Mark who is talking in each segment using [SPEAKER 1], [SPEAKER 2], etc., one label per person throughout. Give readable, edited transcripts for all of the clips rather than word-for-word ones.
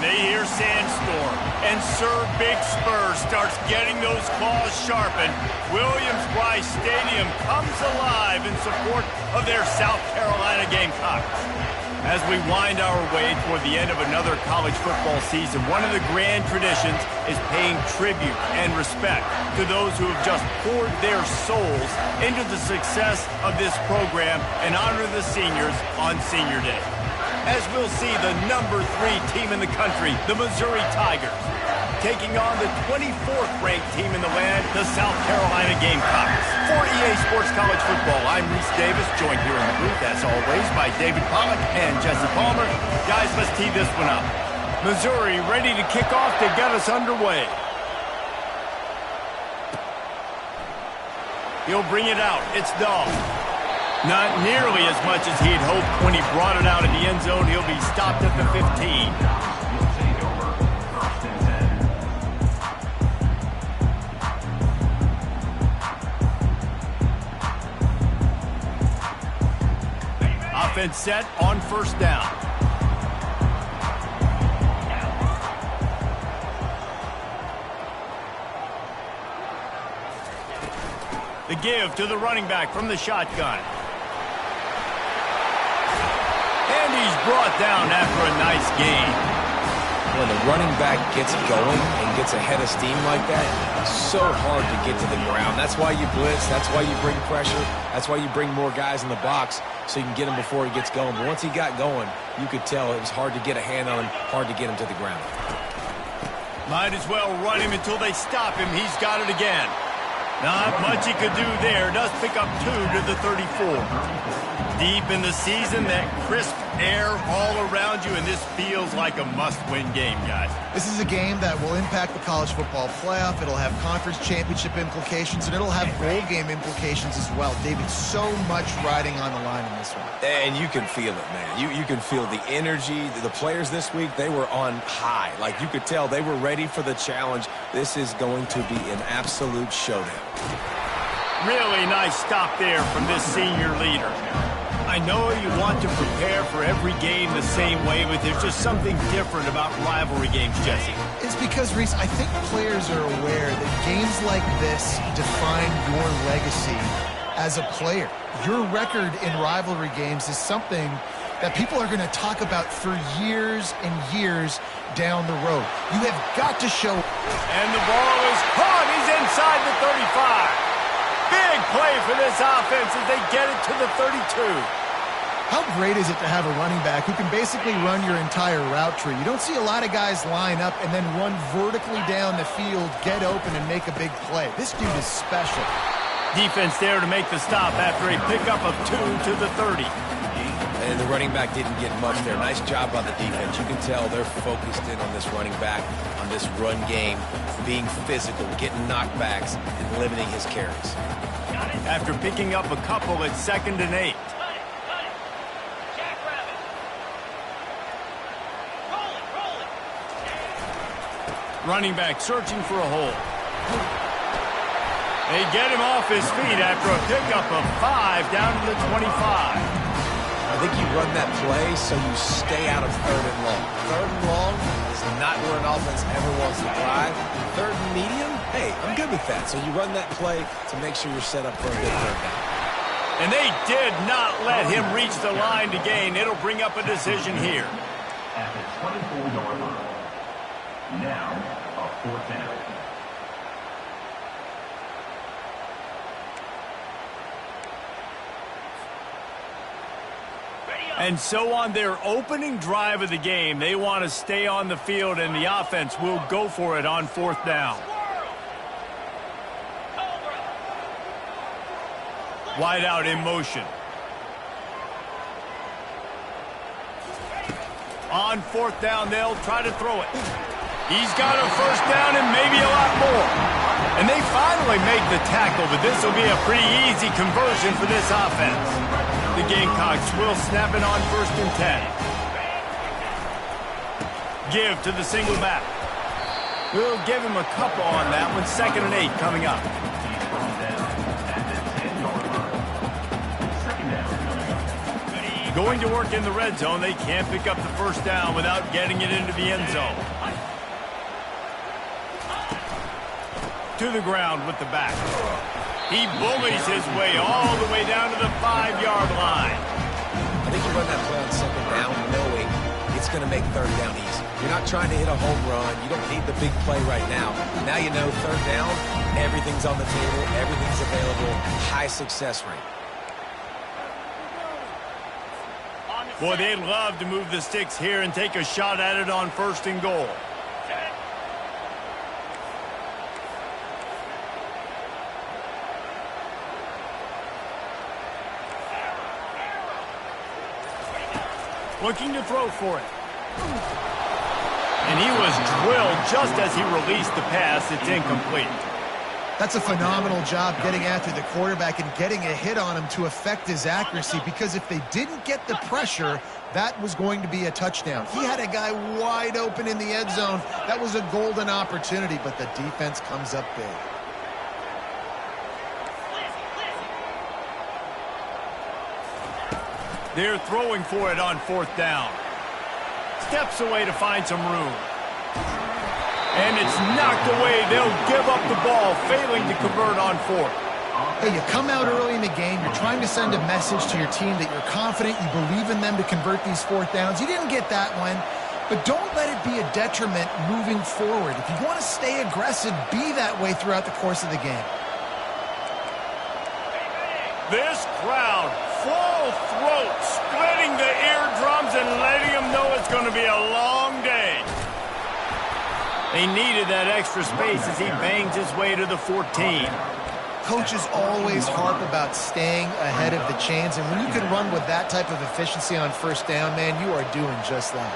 [SPEAKER 1] they hear Sandstorm, and Sir Big Spur starts getting those claws sharpened. Williams-Brice Stadium comes alive in support of their South Carolina Gamecocks. As we wind our way toward the end of another college football season, one of the grand traditions is paying tribute and respect to those who have just poured their souls into the success of this program and honor the seniors on Senior Day. As we'll see the number 3 team in the country, the Missouri Tigers, taking on the 24th ranked team in the land, the South Carolina Gamecocks. For EA Sports College Football, I'm Reese Davis, joined here in the booth, as always, by David Pollack and Jesse Palmer. Guys, let's tee this one up. Missouri ready to kick off to get us underway. He'll bring it out. It's Dahl. Not nearly as much as he'd hoped when he brought it out of the end zone. He'll be stopped at the 15. Offense set on first down. The give to the running back from the shotgun. And he's brought down after a nice gain.
[SPEAKER 2] When the running back gets going and gets ahead of steam like that, it's so hard to get to the ground. That's why you blitz. That's why you bring pressure. That's why you bring more guys in the box so you can get him before he gets going. But once he got going, you could tell it was hard to get a hand on him, hard to get him to the ground.
[SPEAKER 1] Might as well run him until they stop him. He's got it again. Not much he could do there. Does pick up 2 to the 34. Deep in the season, that crisp air all around you, and this feels like a must-win game, guys.
[SPEAKER 3] This is a game that will impact the college football playoff. It'll have conference championship implications, and it'll have bowl game implications as well. David, so much riding on the line in this one.
[SPEAKER 2] And you can feel it, man. You can feel the energy. The players this week, they were on high. Like, you could tell they were ready for the challenge. This is going to be an absolute showdown.
[SPEAKER 1] Really nice stop there from this senior leader. I know you want to prepare for every game the same way, but there's just something different about rivalry games, Jesse.
[SPEAKER 3] It's because, Reese, I think players are aware that games like this define your legacy as a player. Your record in rivalry games is something that people are going to talk about for years and years down the road. You have got to show.
[SPEAKER 1] And the ball is caught. He's inside the 35. Big play for this offense as they get it to the 32.
[SPEAKER 3] How great is it to have a running back who can basically run your entire route tree? You don't see a lot of guys line up and then run vertically down the field, get open, and make a big play. This dude is special.
[SPEAKER 1] Defense there to make the stop after a pickup of 2 to the 30.
[SPEAKER 2] And the running back didn't get much there. Nice job by the defense. You can tell they're focused in on this running back, on this run game, being physical, getting knockbacks, and limiting his carries.
[SPEAKER 1] After picking up a couple at 2nd and 8. Running back searching for a hole. They get him off his feet after a pickup of 5 down to the 25.
[SPEAKER 2] I think you run that play so you stay out of 3rd and long. 3rd and long is not where an offense ever wants to drive. 3rd and medium, hey, I'm good with that. So you run that play to make sure you're set up for a good 3rd down.
[SPEAKER 1] And they did not let him reach the line to gain. It'll bring up a decision here.
[SPEAKER 4] At the 24-yard line. Now, a 4th down.
[SPEAKER 1] And so on their opening drive of the game, they want to stay on the field, and the offense will go for it on 4th down. Wide out in motion. On 4th down, they'll try to throw it. He's got a 1st down and maybe a lot more. And they finally make the tackle, but this will be a pretty easy conversion for this offense. The Gamecocks will snap it on 1st and 10. Give to the single back. We'll give him a couple on that one. 2nd and 8 coming up. Going to work in the red zone, they can't pick up the first down without getting it into the end zone. To the ground with the back. He bullies his way all the way down to the 5-yard line.
[SPEAKER 2] I think you run that play on second down knowing it's going to make third down easy. You're not trying to hit a home run. You don't need the big play right now. Now you know third down, everything's on the table, everything's available, high success rate.
[SPEAKER 1] Boy, they'd love to move the sticks here and take a shot at it on 1st and goal. Looking to throw for it. And he was drilled just as he released the pass. It's incomplete.
[SPEAKER 3] That's a phenomenal job getting after the quarterback and getting a hit on him to affect his accuracy, because if they didn't get the pressure, that was going to be a touchdown. He had a guy wide open in the end zone. That was a golden opportunity, but the defense comes up big.
[SPEAKER 1] They're throwing for it on 4th down. Steps away to find some room. And it's knocked away. They'll give up the ball, failing to convert on 4th.
[SPEAKER 3] Hey, you come out early in the game, you're trying to send a message to your team that you're confident, you believe in them to convert these 4th downs. You didn't get that one, but don't let it be a detriment moving forward. If you want to stay aggressive, be that way throughout the course of the game.
[SPEAKER 1] This crowd, full throat, splitting the eardrums and letting them know it's going to be a long day. They needed that extra space as he bangs his way to the 14.
[SPEAKER 3] Coaches always harp about staying ahead of the chains, and when you can run with that type of efficiency on 1st down, man, you are doing just that.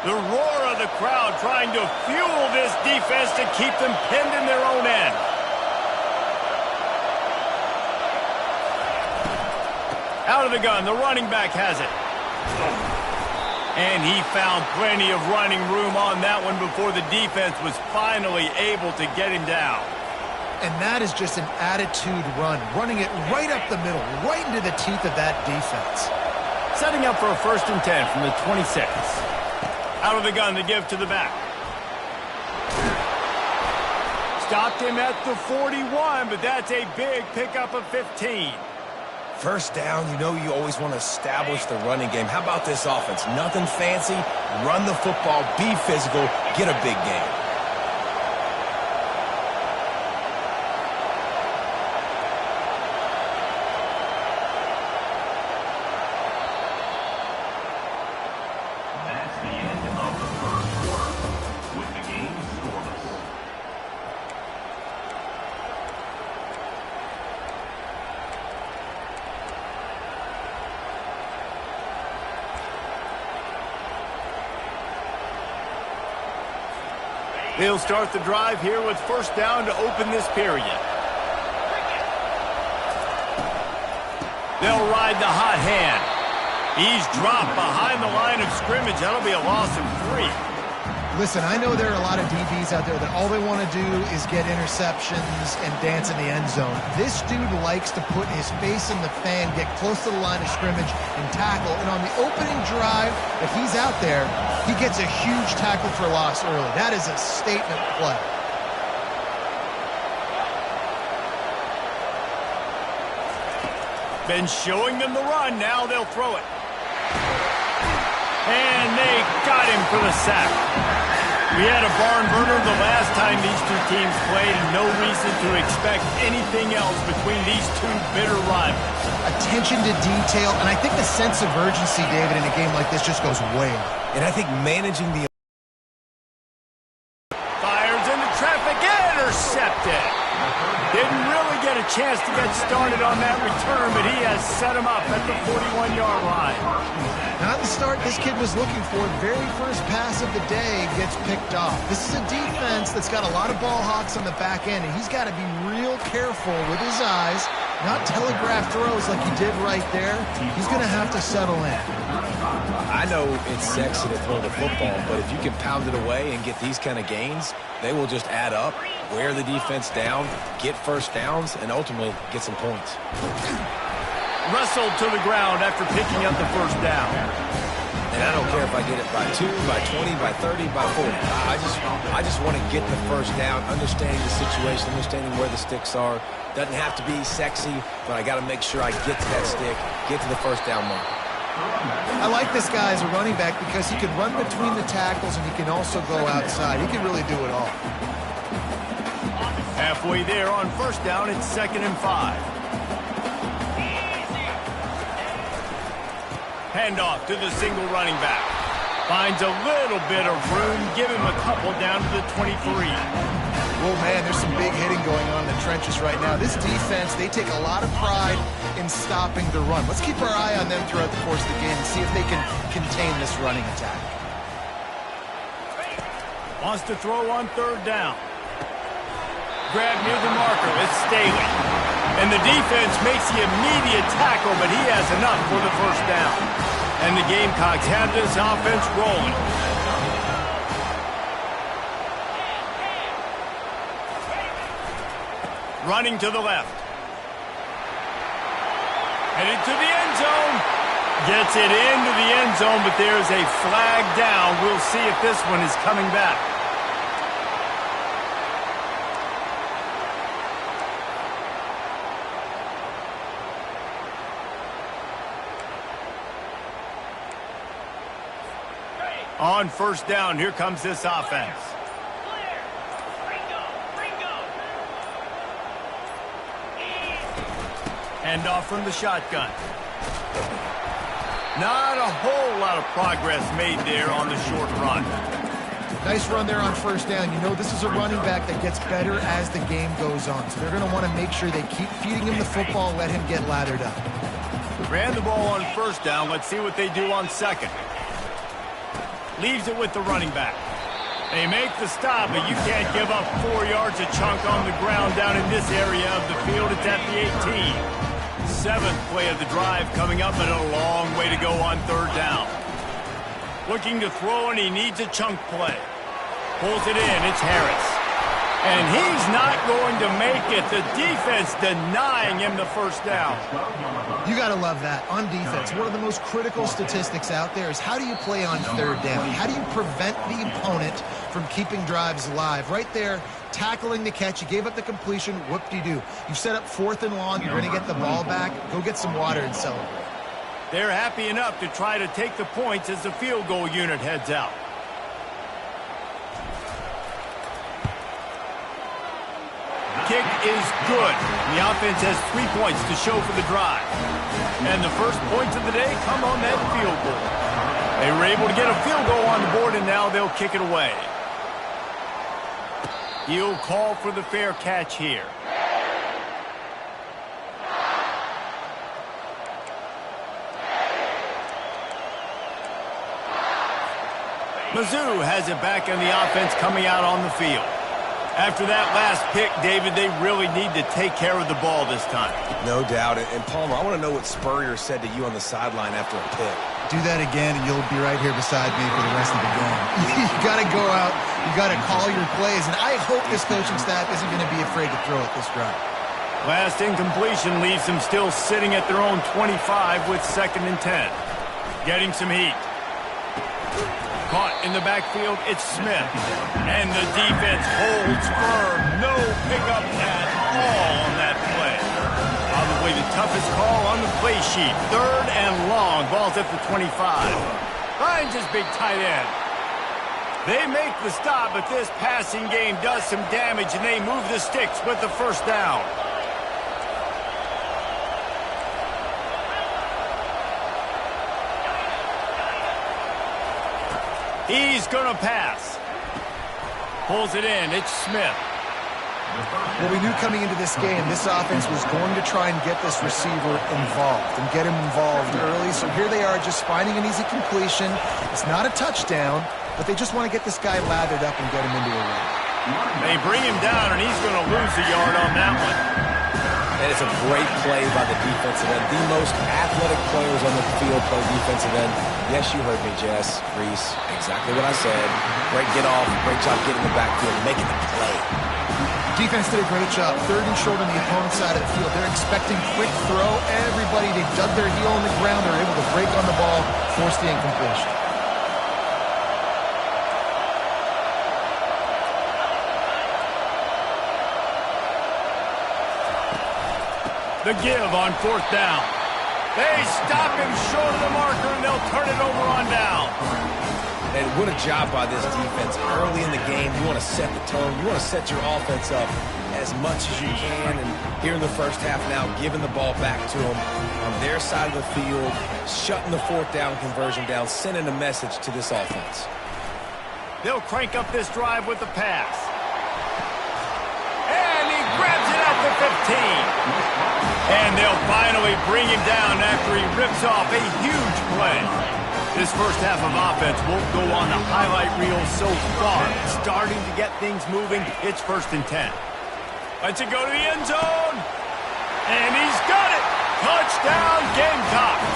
[SPEAKER 1] The roar of the crowd trying to fuel this defense to keep them pinned in their own end. Out of the gun, the running back has it. And he found plenty of running room on that one before the defense was finally able to get him down.
[SPEAKER 3] And that is just an attitude run, running it right up the middle, right into the teeth of that defense.
[SPEAKER 1] Setting up for a 1st and 10 from the 26. Out of the gun to give to the back. Stopped him at the 41, but that's a big pickup of 15.
[SPEAKER 2] 1st down, you know you always want to establish the running game. How about this offense? Nothing fancy. Run the football, be physical, get a big game.
[SPEAKER 4] That's the end of the 1st quarter, with the game scoreless.
[SPEAKER 1] They'll start the drive here with 1st down to open this period. They'll ride the hot hand. He's dropped behind the line of scrimmage. That'll be a loss of 3.
[SPEAKER 3] Listen, I know there are a lot of DBs out there that all they want to do is get interceptions and dance in the end zone. This dude likes to put his face in the fan, get close to the line of scrimmage, and tackle. And on the opening drive that he's out there, he gets a huge tackle for loss early. That is a statement play.
[SPEAKER 1] Been showing them the run. Now they'll throw it. And they got him for the sack. We had a barn burner the last time these two teams played, and no reason to expect anything else between these two bitter rivals.
[SPEAKER 3] Attention to detail, and I think the sense of urgency, David, in a game like this just goes way up.
[SPEAKER 2] And I think managing the...
[SPEAKER 1] Fires into traffic, intercepted. Didn't really get a chance to get started on that return, but he has set him up at the 41-yard line.
[SPEAKER 3] Not the start this kid was looking for. Very first pass of the day gets picked off. This is a defense that's got a lot of ball hawks on the back end, and he's got to be real careful with his eyes, not telegraph throws like he did right there. He's going to have to settle in.
[SPEAKER 2] I know it's sexy to throw the football, but if you can pound it away and get these kind of gains, they will just add up, wear the defense down, get 1st downs, and ultimately get some points.
[SPEAKER 1] wrestled to the ground after picking up the first down.
[SPEAKER 2] And I don't care if I get it by 2, by 20, by 30, by 40. I just want to get the first down, understanding the situation, understanding where the sticks are. Doesn't have to be sexy, but I got to make sure I get to that stick, get to the first down mark.
[SPEAKER 3] I like this guy as a running back because he can run between the tackles and he can also go outside. He can really do it all.
[SPEAKER 1] Halfway there on first down, it's 2nd and 5. Handoff to the single running back. Finds a little bit of room. Give him a couple down to the 23.
[SPEAKER 3] Well, man, there's some big hitting going on in the trenches right now. This defense, they take a lot of pride in stopping the run. Let's keep our eye on them throughout the course of the game and see if they can contain this running attack.
[SPEAKER 1] Wants to throw on 3rd down. Grab near the marker. It's Staley. And the defense makes the immediate tackle, but he has enough for the first down. And the Gamecocks have this offense rolling. Running to the left. Headed to the end zone. Gets it into the end zone, but there's a flag down. We'll see if this one is coming back. On first down, here comes this offense. Handoff from the shotgun. Not a whole lot of progress made there on the short run.
[SPEAKER 3] Nice run there on first down. You know, this is a running back that gets better as the game goes on. So they're going to want to make sure they keep feeding him the football, let him get lathered up.
[SPEAKER 1] Ran the ball on first down. Let's see what they do on second. Leaves it with the running back. They make the stop, but you can't give up 4 yards a chunk on the ground down in this area of the field. It's at the 18. 7th play of the drive coming up, and a long way to go on 3rd down. Looking to throw, and he needs a chunk play. Pulls it in. It's Harris. And he's not going to make it. The defense denying him the first down.
[SPEAKER 3] You got to love that. On defense, one of the most critical statistics out there is how do you play on 3rd down? How do you prevent the opponent from keeping drives alive? Right there, tackling the catch. You gave up the completion. Whoop-de-doo. You've set up 4th and long. You're going to get the ball back. Go get some water and celebrate.
[SPEAKER 1] They're happy enough to try to take the points as the field goal unit heads out. Kick is good. The offense has 3 points to show for the drive. And the first points of the day come on that field goal. They were able to get a field goal on the board, and now they'll kick it away. He'll call for the fair catch here. Mizzou has it back in the offense coming out on the field. After that last pick, David, they really need to take care of the ball this time.
[SPEAKER 2] No doubt. And Palmer, I want to know what Spurrier said to you on the sideline after a pick.
[SPEAKER 3] Do that again, and you'll be right here beside me for the rest of the game. You got to go out. You got to call your plays, and I hope this coaching staff isn't going to be afraid to throw it this drive.
[SPEAKER 1] Last incompletion leaves them still sitting at their own 25 with 2nd and 10. Getting some heat. Caught in the backfield, it's Smith. And the defense holds firm. No pickup at all on that play. Probably the toughest call on the play sheet. 3rd and long. Ball's at the 25. Finds his big tight end. They make the stop, but this passing game does some damage, and they move the sticks with the first down. He's going to pass. Pulls it in. It's Smith.
[SPEAKER 3] Well, we knew coming into this game, this offense was going to try and get this receiver involved and get him involved early. So here they are just finding an easy completion. It's not a touchdown, but they just want to get this guy lathered up and get him into a run.
[SPEAKER 1] They bring him down, and he's going to lose a yard on that one.
[SPEAKER 2] And it's a great play by the defensive end. The most athletic players on the field play defensive end. Yes, you heard me, Jess, Reese. Exactly what I said. Great get off. Great job getting the backfield and making the play.
[SPEAKER 3] Defense did a great job. 3rd and short on the opponent's side of the field. They're expecting quick throw. Everybody, they dug their heel on the ground. They're able to break on the ball, force the incompletion.
[SPEAKER 1] The give on 4th down. They stop him short of the marker, and they'll turn it over on down.
[SPEAKER 2] And what a job by this defense. Early in the game, you want to set the tone. You want to set your offense up as much as you can. And here in the first half now, giving the ball back to them on their side of the field, shutting the 4th down conversion down, sending a message to this offense.
[SPEAKER 1] They'll crank up this drive with the pass. And he grabs it at the 15. And they'll finally bring him down after he rips off a huge play. This first half of offense won't go on the highlight reel so far. Starting to get things moving. It's 1st and 10. Lets it go to the end zone. And he's got it. Touchdown, Gamecocks.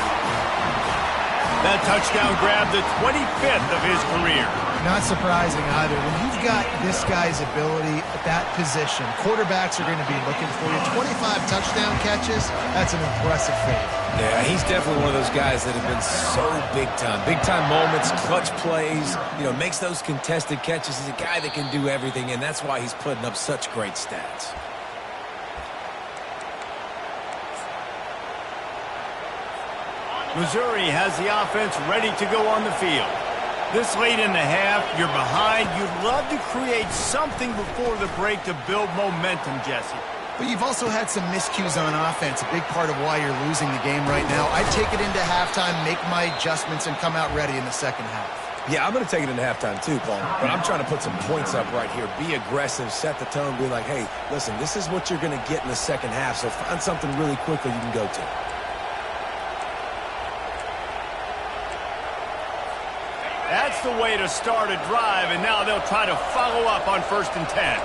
[SPEAKER 1] That touchdown grabbed the 25th of his career.
[SPEAKER 3] Not surprising either. When you've got this guy's ability at that position, quarterbacks are going to be looking for you. 25 touchdown catches, that's an impressive feat.
[SPEAKER 2] Yeah, he's definitely one of those guys that have been so big time. Big time moments, clutch plays, makes those contested catches. He's a guy that can do everything, and that's why he's putting up such great stats.
[SPEAKER 1] Missouri has the offense ready to go on the field. This late in the half, you're behind. You'd love to create something before the break to build momentum, Jesse.
[SPEAKER 3] But you've also had some miscues on offense, a big part of why you're losing the game right now. I'd take it into halftime, make my adjustments, and come out ready in the second half.
[SPEAKER 2] Yeah, I'm going to take it into halftime too, Paul. But I'm trying to put some points up right here. Be aggressive, set the tone, be like, hey, listen, this is what you're going to get in the second half, so find something really quickly you can go to.
[SPEAKER 1] That's the way to start a drive, and now they'll try to follow up on 1st and 10.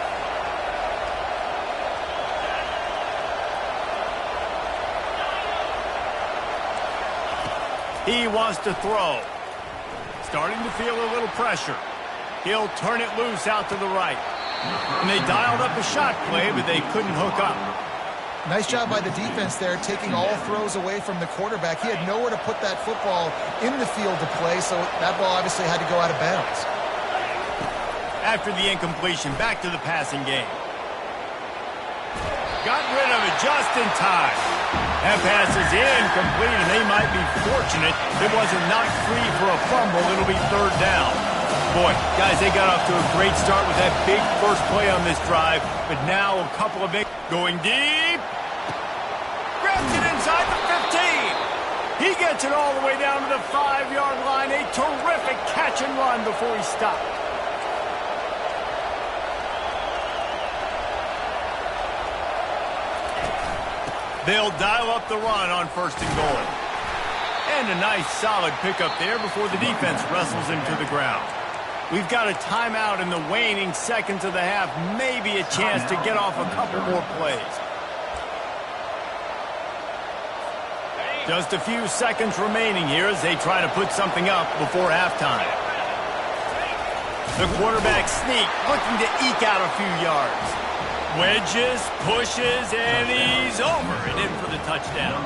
[SPEAKER 1] He wants to throw. Starting to feel a little pressure. He'll turn it loose out to the right. And they dialed up a shot play, but they couldn't hook up.
[SPEAKER 3] Nice job by the defense there, taking all throws away from the quarterback. He had nowhere to put that football in the field to play, so that ball obviously had to go out of bounds.
[SPEAKER 1] After the incompletion, back to the passing game. Got rid of it just in time. That pass is incomplete, and they might be fortunate it wasn't knocked free for a fumble. It'll be 3rd down. Boy, guys, they got off to a great start with that big first play on this drive, but now a couple of big going deep. Grabs it inside the 15. He gets it all the way down to the 5-yard line. A terrific catch and run before he stopped. They'll dial up the run on 1st and goal. And a nice solid pickup there before the defense wrestles him to the ground. We've got a timeout in the waning seconds of the half. Maybe a chance to get off a couple more plays. Just a few seconds remaining here as they try to put something up before halftime. The quarterback sneak, looking to eke out a few yards. Wedges, pushes, and he's over and in for the touchdown.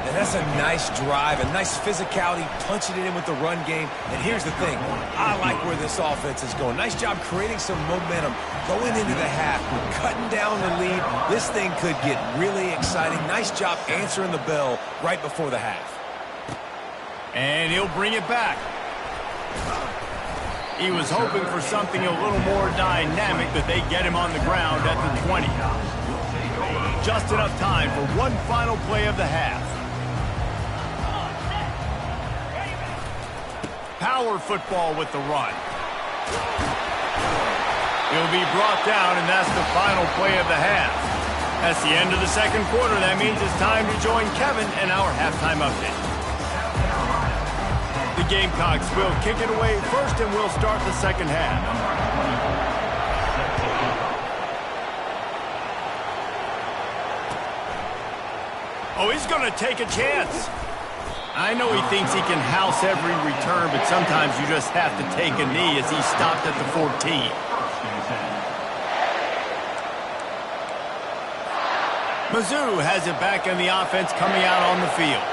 [SPEAKER 2] And that's a nice drive, a nice physicality, punching it in with the run game. And here's the thing, I like where this offense is going. Nice job creating some momentum, going into the half, cutting down the lead. This thing could get really exciting. Nice job answering the bell right before the half.
[SPEAKER 1] And he'll bring it back. He was hoping for something a little more dynamic, but they get him on the ground at the 20. Just enough time for one final play of the half. Power football with the run. He'll be brought down, and that's the final play of the half. That's the end of the second quarter. That means it's time to join Kevin in our halftime update. The Gamecocks will kick it away first, and we'll start the second half. Oh, he's going to take a chance. I know he thinks he can house every return, but sometimes you just have to take a knee as he stopped at the 14. Mizzou has it back in the offense coming out on the field.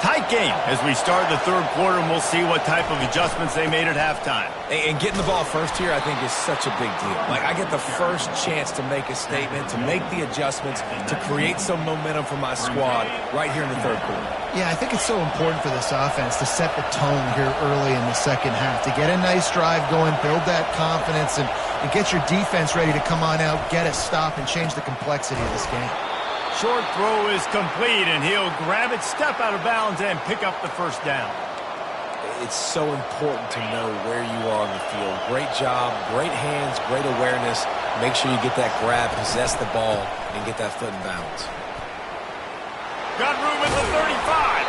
[SPEAKER 1] Tight game as we start the third quarter, and we'll see what type of adjustments they made at halftime.
[SPEAKER 2] And getting the ball first here, I think, is such a big deal. Like, I get the first chance to make a statement, to make the adjustments, to create some momentum for my squad right here in the third quarter.
[SPEAKER 3] Yeah, I think it's so important for this offense to set the tone here early in the second half, to get a nice drive going, build that confidence, and get your defense ready to come on out, get a stop, and change the complexity of this game.
[SPEAKER 1] Short throw is complete, and he'll grab it, step out of bounds, and pick up the first down.
[SPEAKER 2] It's so important to know where you are on the field. Great job, great hands, great awareness. Make sure you get that grab, possess the ball, and get that foot in bounds.
[SPEAKER 1] Got room at the 35.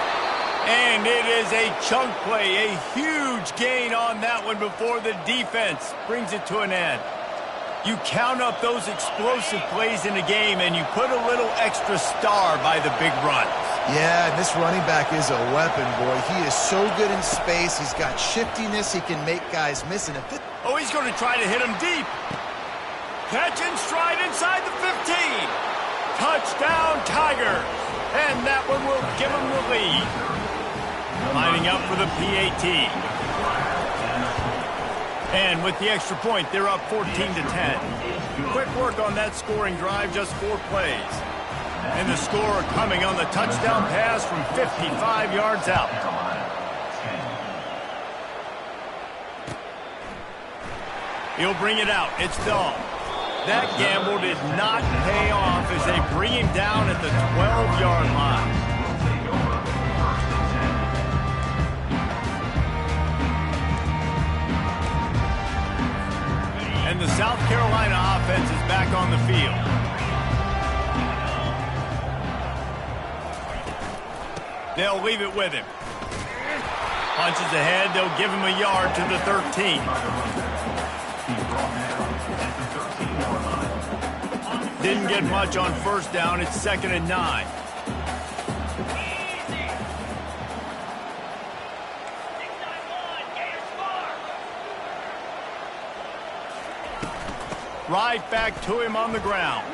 [SPEAKER 1] And it is a chunk play, a huge gain on that one before the defense brings it to an end. You count up those explosive plays in the game, and you put a little extra star by the big runs.
[SPEAKER 3] Yeah, and this running back is a weapon, boy. He is so good in space. He's got shiftiness. He can make guys miss. And
[SPEAKER 1] oh, he's going to try to hit him deep. Catch and stride inside the 15. Touchdown, Tigers. And that one will give him the lead. Lining up for the PAT. And with the extra point, they're up 14-10. Quick work on that scoring drive, just 4 plays. And the score coming on the touchdown pass from 55 yards out. He'll bring it out. It's Dahl. That gamble did not pay off as they bring him down at the 12-yard line. And the South Carolina offense is back on the field. They'll leave it with him. Punches ahead. They'll give him a yard to the 13. Didn't get much on first down. It's 2nd and 9. Right back to him on the ground.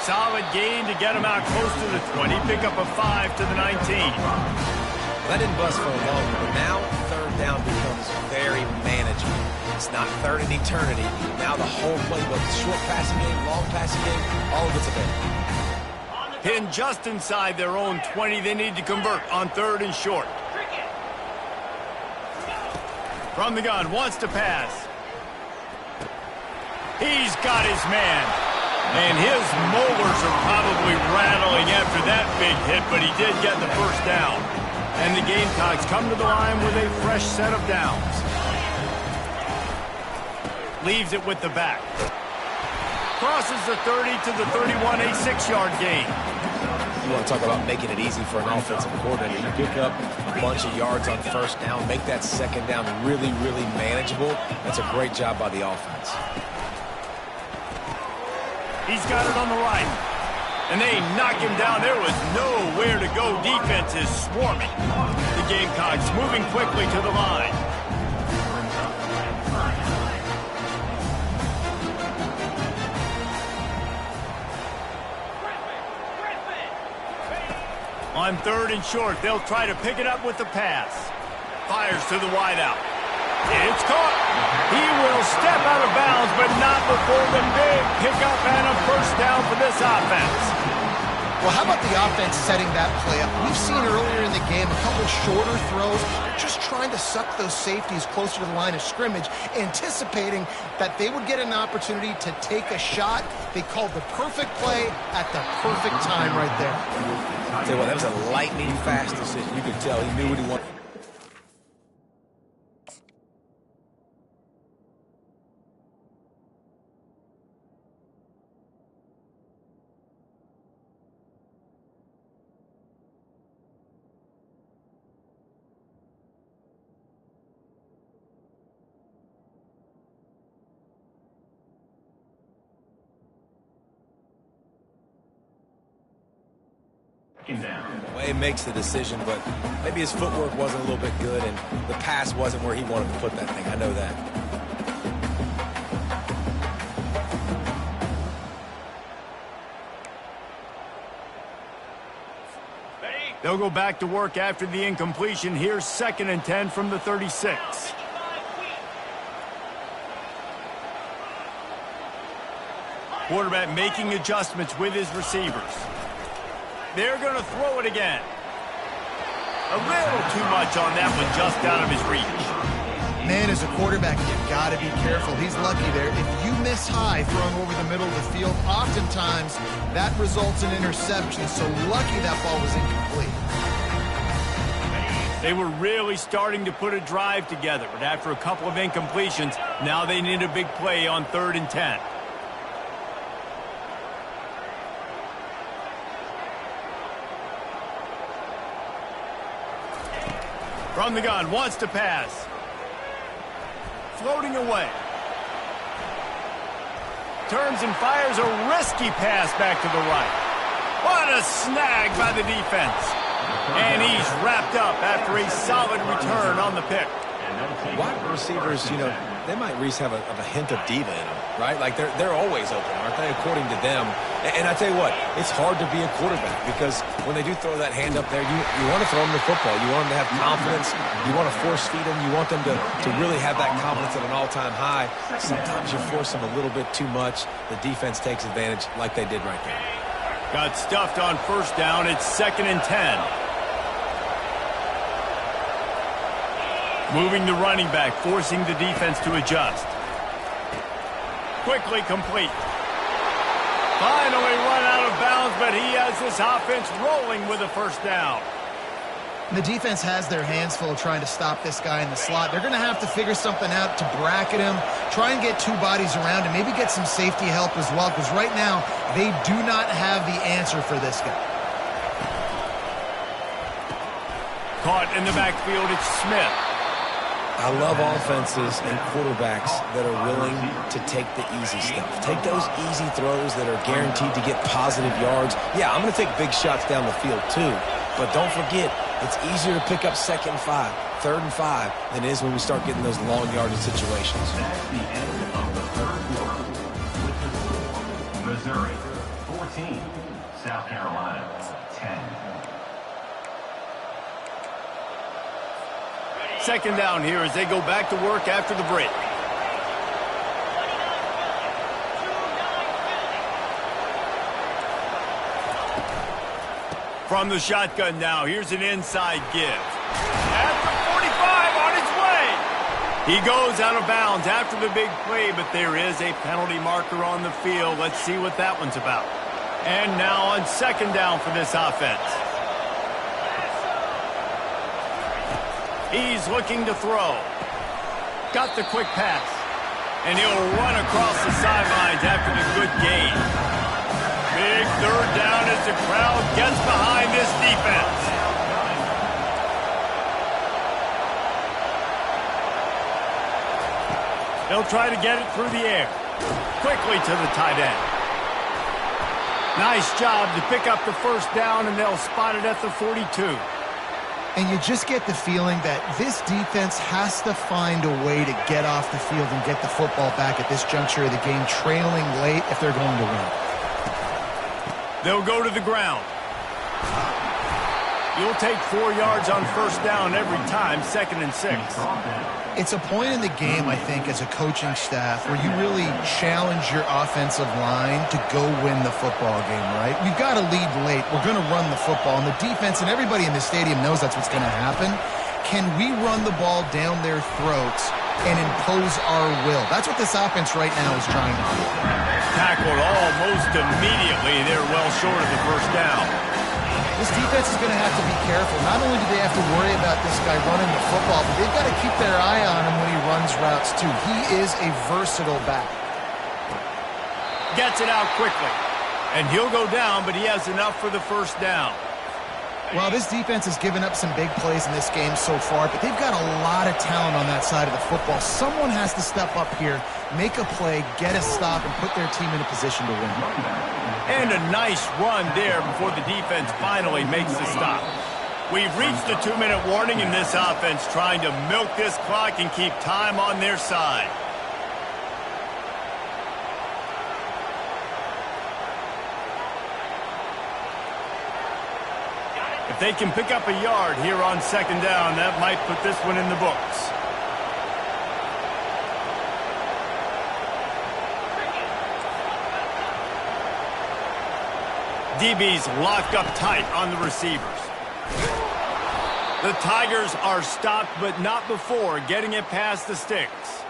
[SPEAKER 1] Solid gain to get him out close to the 20. Pick up a 5 to the 19.
[SPEAKER 2] That didn't bust for a long, but now third down becomes very manageable. It's not third in eternity. Now the whole playbook, short passing game, long passing game, all of it's available.
[SPEAKER 1] Pinned just inside their own 20. They need to convert on 3rd and short. From the gun, wants to pass. He's got his man. And his molars are probably rattling after that big hit, but he did get the first down. And the Gamecocks come to the line with a fresh set of downs. Leaves it with the back. Crosses the 30 to the 31, a 6-yard gain.
[SPEAKER 2] You want to talk about making it easy for an offensive coordinator. You pick up a bunch of yards on first down, make that second down really, really manageable. That's a great job by the offense.
[SPEAKER 1] He's got it on the right. And they knock him down. There was nowhere to go. Defense is swarming. The Gamecocks moving quickly to the line. On 3rd and short, they'll try to pick it up with the pass. Fires to the wideout. It's caught. He will step out of bounds, but not before the big pickup and a first down for this offense.
[SPEAKER 3] Well, how about the offense setting that play up? We've seen earlier in the game a couple shorter throws. They're just trying to suck those safeties closer to the line of scrimmage, anticipating that they would get an opportunity to take a shot. They called the perfect play at the perfect time right there.
[SPEAKER 2] I'll tell you what, that was a lightning-fast decision. You could tell he knew what he wanted. The way he makes the decision, but maybe his footwork wasn't a little bit good, and the pass wasn't where he wanted to put that thing. I know that.
[SPEAKER 1] They'll go back to work after the incompletion. Here's 2nd and 10 from the 36. Quarterback making adjustments with his receivers. They're going to throw it again. A little too much on that one, just out of his reach.
[SPEAKER 3] Man, as a quarterback, you've got to be careful. He's lucky there. If you miss high throwing over the middle of the field, oftentimes that results in interception. So lucky that ball was incomplete.
[SPEAKER 1] They were really starting to put a drive together, but after a couple of incompletions, now they need a big play on 3rd and 10. From the gun, wants to pass. Floating away. Turns and fires a risky pass back to the right. What a snag by the defense. And he's wrapped up after a solid return on the pick.
[SPEAKER 2] Wide receivers, you know, they might at least have a hint of diva in them, right? Like they're always open, aren't they, according to them? And I tell you what, it's hard to be a quarterback because when they do throw that hand up there, you want to throw them the football. You want them to have confidence. You want to force feed them. You want them to really have that confidence at an all-time high. Sometimes you force them a little bit too much. The defense takes advantage like they did right there.
[SPEAKER 1] Got stuffed on 1st down. It's 2nd and 10. Moving the running back, forcing the defense to adjust. Quickly complete. Finally run out of bounds, but he has this offense rolling with a 1st down.
[SPEAKER 3] The defense has their hands full trying to stop this guy in the slot. They're going to have to figure something out to bracket him, try and get 2 bodies around him, maybe get some safety help as well, because right now they do not have the answer for this guy.
[SPEAKER 1] Caught in the backfield, it's Smith.
[SPEAKER 2] I love offenses and quarterbacks that are willing to take the easy stuff. Take those easy throws that are guaranteed to get positive yards. Yeah, I'm going to take big shots down the field too. But don't forget, it's easier to pick up 2nd and 5, 3rd and 5 than it is when we start getting those long yardage situations.
[SPEAKER 4] That's the end of the 3rd quarter. With the score, Missouri 14, South Carolina 10.
[SPEAKER 1] 2nd down here as they go back to work after the break. From the shotgun now, here's an inside give. At the 45 on its way. He goes out of bounds after the big play, but there is a penalty marker on the field. Let's see what that one's about. And now on 2nd down for this offense. He's looking to throw. Got the quick pass. And he'll run across the sidelines after the good gain. Big 3rd down as the crowd gets behind this defense. They'll try to get it through the air. Quickly to the tight end. Nice job to pick up the 1st down, and they'll spot it at the 42.
[SPEAKER 3] And you just get the feeling that this defense has to find a way to get off the field and get the football back at this juncture of the game, trailing late if they're going to win.
[SPEAKER 1] They'll go to the ground. You'll take 4 yards on 1st down every time, 2nd and 6.
[SPEAKER 3] It's a point in the game, I think, as a coaching staff where you really challenge your offensive line to go win the football game, right? We've got to lead late. We're going to run the football. And the defense and everybody in the stadium knows that's what's going to happen. Can we run the ball down their throats and impose our will? That's what this offense right now is trying to do.
[SPEAKER 1] Tackled almost immediately. They're well short of the 1st down.
[SPEAKER 3] This defense is going to have to be careful. Not only do they have to worry about this guy running the football, but they've got to keep their eye on him when he runs routes too. He is a versatile back.
[SPEAKER 1] Gets it out quickly. And he'll go down, but he has enough for the 1st down.
[SPEAKER 3] Well, this defense has given up some big plays in this game so far, but they've got a lot of talent on that side of the football. Someone has to step up here, make a play, get a stop, and put their team in a position to win.
[SPEAKER 1] And a nice run there before the defense finally makes the stop. We've reached the 2-minute warning in this offense, trying to milk this clock and keep time on their side. If they can pick up a yard here on 2nd down, that might put this one in the books. DB's locked up tight on the receivers. The Tigers are stopped, but not before getting it past the sticks.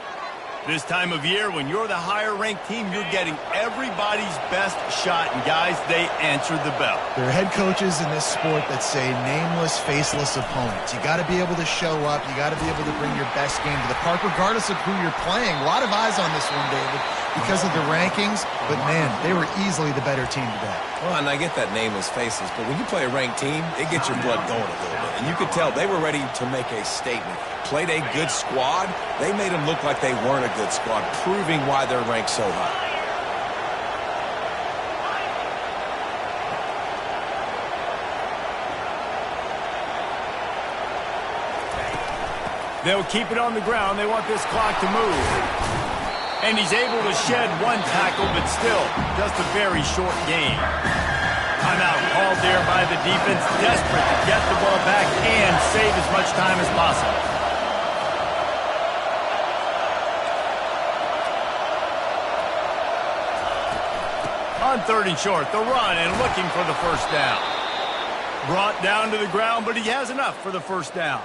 [SPEAKER 1] This time of year, when you're the higher-ranked team, you're getting everybody's best shot. And, guys, they answered the bell.
[SPEAKER 3] There are head coaches in this sport that say nameless, faceless opponents. You got to be able to show up. You got to be able to bring your best game to the park, regardless of who you're playing. A lot of eyes on this one, David, because of the rankings. But, man, they were easily the better team today.
[SPEAKER 2] Well, and I get that nameless faceless, but when you play a ranked team, it gets your blood going a little bit. And you could tell they were ready to make a statement. Played a good squad. They made them look like they weren't a good squad, proving why they're ranked so high.
[SPEAKER 1] They'll keep it on the ground. They want this clock to move. And he's able to shed one tackle, but still, just a very short game. Timeout called there by the defense, desperate to get the ball back and save as much time as possible. On 3rd and short, the run and looking for the first down. Brought down to the ground, but he has enough for the first down.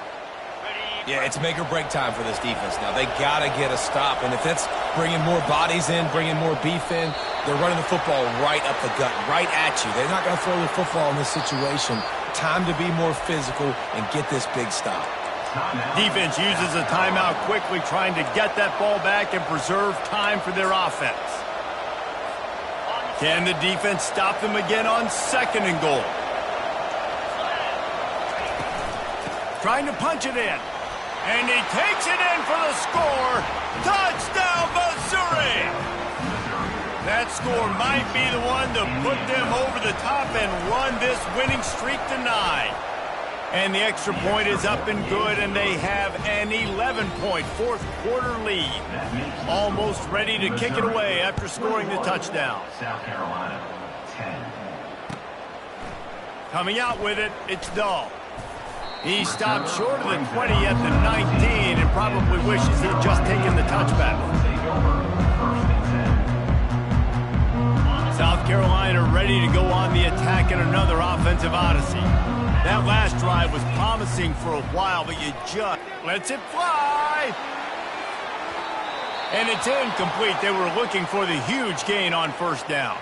[SPEAKER 2] Yeah, it's make or break time for this defense now. They got to get a stop, and if that's bringing more bodies in, bringing more beef in, they're running the football right up the gut, right at you. They're not going to throw the football in this situation. Time to be more physical and get this big stop.
[SPEAKER 1] Defense uses a timeout quickly, trying to get that ball back and preserve time for their offense. Can the defense stop them again on 2nd and goal? Trying to punch it in. And he takes it in for the score. Touchdown, Missouri! That score might be the one to put them over the top and run this winning streak to 9. And the extra point is up and good, and they have an 11-point fourth-quarter lead. Almost ready to kick it away after scoring the touchdown.
[SPEAKER 4] South Carolina, 10.
[SPEAKER 1] Coming out with it, it's Dahl. He stopped short of the 20 at the 19 and probably wishes he'd just taken the touchback. South Carolina ready to go on the attack in another offensive odyssey. That last drive was promising for a while, but you just lets it fly. And it's incomplete. They were looking for the huge gain on first down.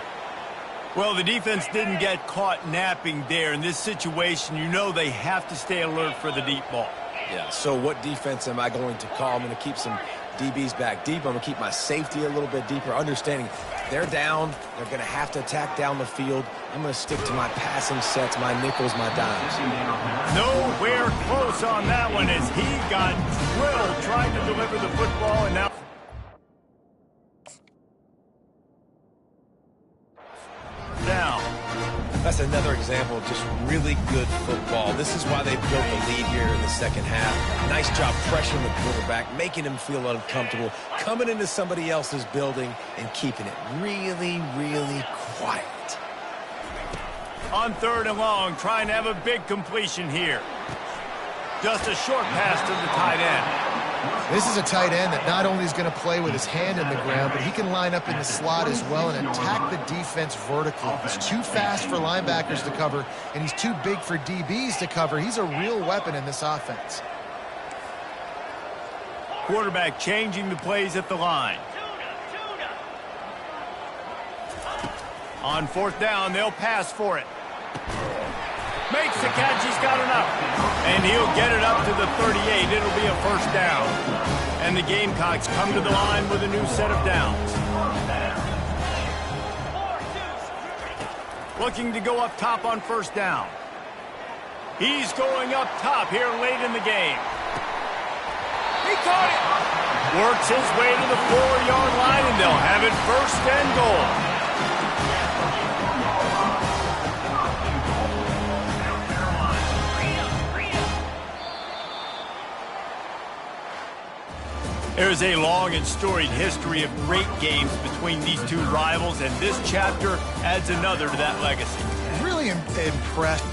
[SPEAKER 1] Well, the defense didn't get caught napping there. In this situation, you know they have to stay alert for the deep ball.
[SPEAKER 2] Yeah, so what defense am I going to call? I'm going to keep some DBs back deep. I'm going to keep my safety a little bit deeper, understanding they're down. They're going to have to attack down the field. I'm going to stick to my passing sets, my nickels, my dimes.
[SPEAKER 1] Nowhere close on that one as he got drilled trying to deliver the football, and now down.
[SPEAKER 2] That's another example of just really good football. This is why they built the lead here in the second half. Nice job pressuring the quarterback, making him feel uncomfortable, coming into somebody else's building and keeping it really, really quiet.
[SPEAKER 1] On 3rd and long, trying to have a big completion here. Just a short pass to the tight end.
[SPEAKER 3] This is a tight end that not only is going to play with his hand in the ground, but he can line up in the slot as well and attack the defense vertically. He's too fast for linebackers to cover, and he's too big for DBs to cover. He's a real weapon in this offense.
[SPEAKER 1] Quarterback changing the plays at the line. On 4th down, they'll pass for it. Makes the catch, he's got enough. And he'll get it up to the 38. It'll be a first down. And the Gamecocks come to the line with a new set of downs. Looking to go up top on first down. He's going up top here late in the game. He caught it. Works his way to the 4-yard line, and they'll have it 1st and goal. There's a long and storied history of great games between these two rivals, and this chapter adds another to that legacy.
[SPEAKER 3] Really impressed